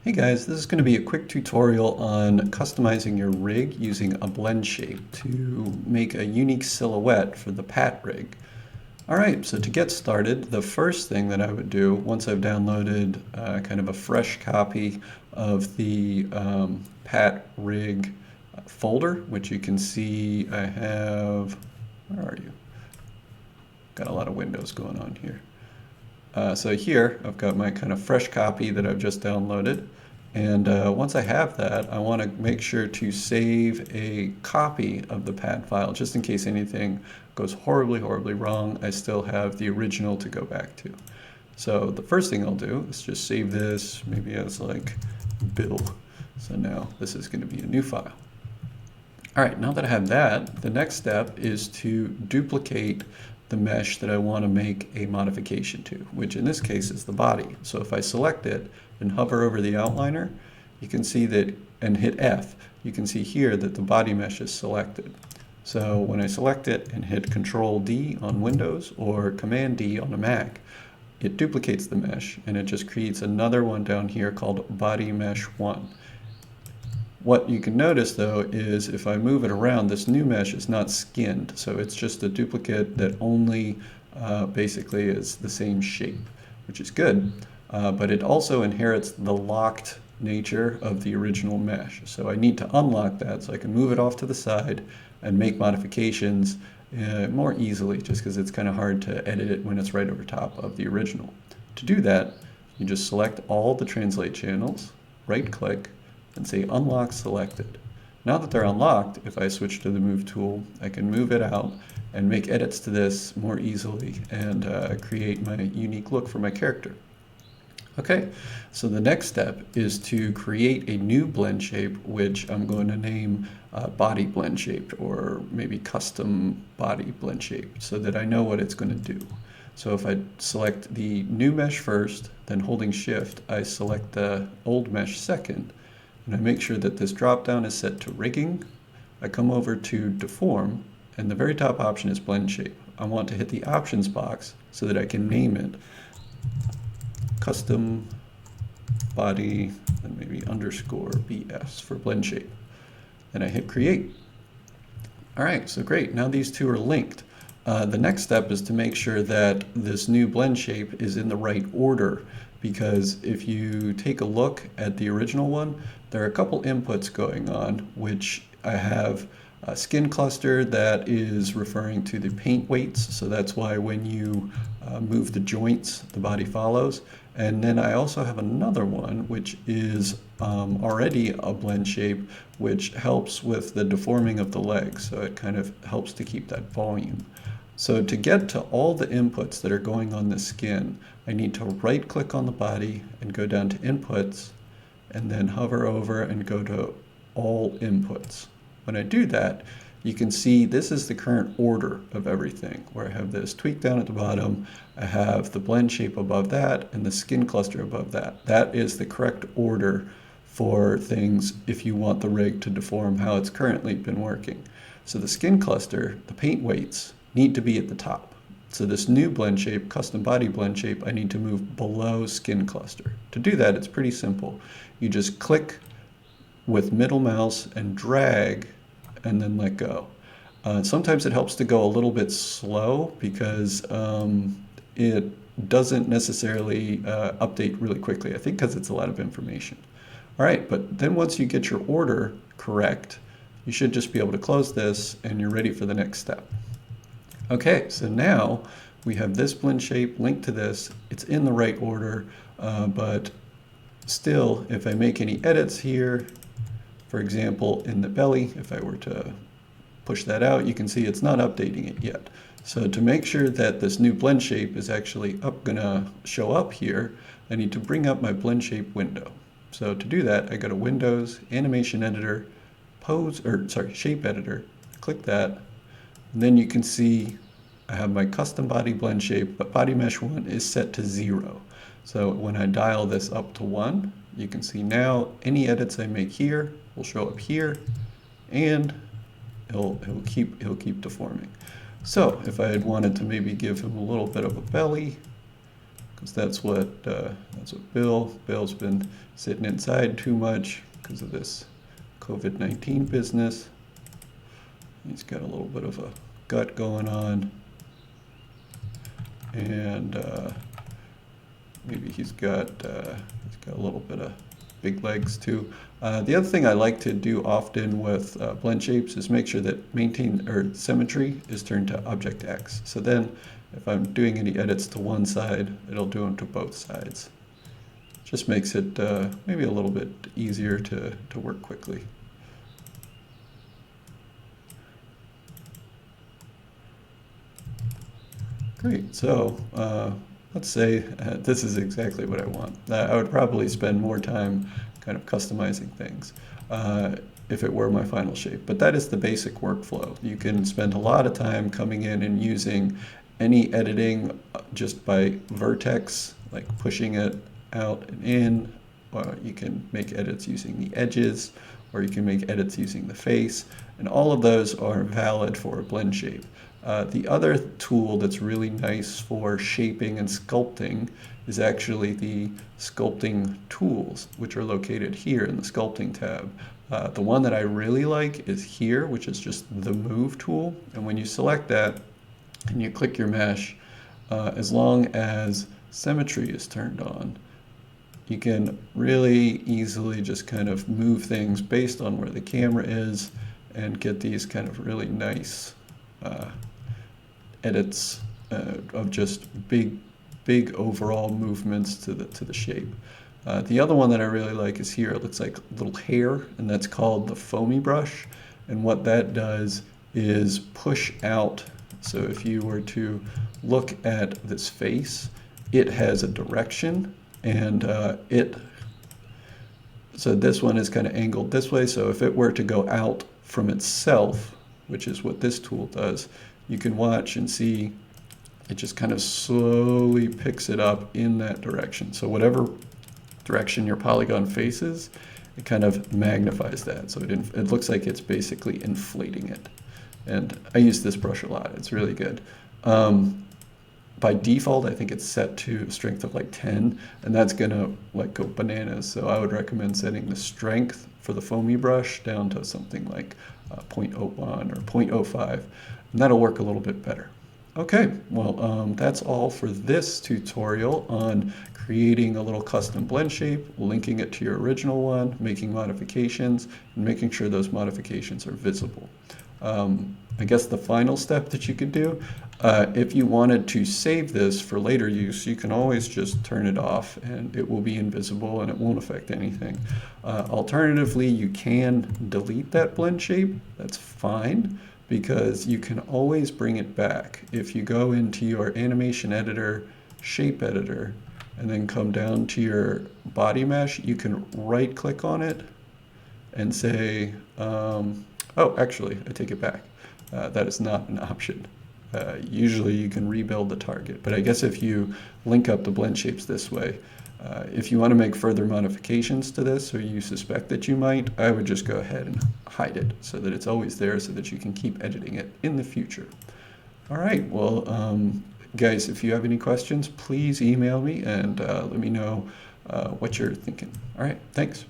Hey guys, this is going to be a quick tutorial on customizing your rig using a blend shape to make a unique silhouette for the Pat rig. Alright, so to get started, the first thing that I would do once I've downloaded kind of a fresh copy of the Pat rig folder, which you can see I have, where are you? Got a lot of windows going on here. So here I've got my kind of fresh copy that I've just downloaded. And once I have that, I want to make sure to save a copy of the pad file just in case anything goes horribly, horribly wrong. I still have the original to go back to. So the first thing I'll do is just save this maybe as like Bill. So now this is going to be a new file. All right, now that I have that, the next step is to duplicate the mesh that I want to make a modification to, which in this case is the body. So if I select it and hover over the outliner, you can see that, and hit F, you can see here that the body mesh is selected. So when I select it and hit Control D on Windows or Command D on a Mac, it duplicates the mesh and it just creates another one down here called Body Mesh 1. What you can notice though is if I move it around, this new mesh is not skinned, so it's just a duplicate that only basically is the same shape, which is good, but it also inherits the locked nature of the original mesh. So I need to unlock that so I can move it off to the side and make modifications more easily, just because it's kind of hard to edit it when it's right over top of the original. To do that, you just select all the translate channels, right click, and say unlock selected. Now that they're unlocked, if I switch to the move tool, I can move it out and make edits to this more easily and create my unique look for my character. Okay, so the next step is to create a new blend shape, which I'm going to name body blend shape, or maybe custom body blend shape, so that I know what it's going to do. So if I select the new mesh first, then holding shift, I select the old mesh second, and I make sure that this drop down is set to rigging. I come over to deform, and the very top option is blend shape. I want to hit the options box so that I can name it custom body, and maybe underscore BS for blend shape. Then I hit create. All right, so great, now these two are linked. The next step is to make sure that this new blend shape is in the right order, because if you take a look at the original one, there are a couple inputs going on, which I have a skin cluster that is referring to the paint weights, so that's why when you move the joints, the body follows. And then I also have another one, which is already a blend shape, which helps with the deforming of the legs, so it kind of helps to keep that volume. So to get to all the inputs that are going on the skin, I need to right click on the body and go down to inputs, and then hover over and go to all inputs. When I do that, you can see this is the current order of everything, where I have this tweak down at the bottom, I have the blend shape above that, and the skin cluster above that. That is the correct order for things if you want the rig to deform how it's currently been working. So the skin cluster, the paint weights, need to be at the top. So this new blend shape, custom body blend shape, I need to move below skin cluster. To do that, it's pretty simple. You just click with middle mouse and drag and then let go. Sometimes it helps to go a little bit slow because it doesn't necessarily update really quickly, I think because it's a lot of information. All right, but then once you get your order correct, you should just be able to close this and you're ready for the next step. Okay, so now we have this blend shape linked to this. It's in the right order, but still, if I make any edits here, for example, in the belly, if I were to push that out, you can see it's not updating it yet. So to make sure that this new blend shape is actually gonna show up here, I need to bring up my blend shape window. So to do that, I go to Windows, Animation Editor, Shape Editor, click that, and then you can see I have my custom body blend shape, but body mesh 1 is set to 0. So when I dial this up to 1, you can see now any edits I make here will show up here, and he'll keep deforming. So if I had wanted to maybe give him a little bit of a belly, because that's what Bill's been sitting inside too much because of this COVID-19 business. He's got a little bit of a gut going on, and maybe he's got a little bit of big legs too. The other thing I like to do often with blend shapes is make sure that maintain or symmetry is turned to object X. So then if I'm doing any edits to one side, it'll do them to both sides. Just makes it maybe a little bit easier to work quickly. Great, so let's say this is exactly what I want. I would probably spend more time kind of customizing things if it were my final shape, but that is the basic workflow. You can spend a lot of time coming in and using any editing just by vertex, like pushing it out and in. You can make edits using the edges, or you can make edits using the face, and all of those are valid for a blend shape. The other tool that's really nice for shaping and sculpting is actually the sculpting tools, which are located here in the sculpting tab. The one that I really like is here, which is just the move tool. And when you select that and you click your mesh, as long as symmetry is turned on, you can really easily just kind of move things based on where the camera is and get these kind of really nice edits of just big overall movements to the shape. The other one that I really like is here. It looks like a little hair, and that's called the foamy brush. And what that does is push out. So if you were to look at this face, it has a direction, and so this one is kind of angled this way. So if it were to go out from itself, which is what this tool does, you can watch and see it just kind of slowly picks it up in that direction. So whatever direction your polygon faces, it kind of magnifies that. So it looks like it's basically inflating it. And I use this brush a lot. It's really good. By default, I think it's set to a strength of like 10, and that's gonna like go bananas. So I would recommend setting the strength for the foamy brush down to something like 0.01 or 0.05, and that'll work a little bit better. Okay, well, that's all for this tutorial on creating a little custom blend shape, linking it to your original one, making modifications, and making sure those modifications are visible. I guess the final step that you could do, if you wanted to save this for later use, you can always just turn it off and it will be invisible and it won't affect anything. Alternatively, you can delete that blend shape. That's fine, because you can always bring it back. If you go into your animation editor, shape editor, and then come down to your body mesh, you can right click on it and say, oh, actually, I take it back. That is not an option. Usually you can rebuild the target, but I guess if you link up the blend shapes this way, if you want to make further modifications to this, or you suspect that you might, I would just go ahead and hide it so that it's always there so that you can keep editing it in the future. All right, well, guys, if you have any questions, please email me and let me know what you're thinking. All right, thanks.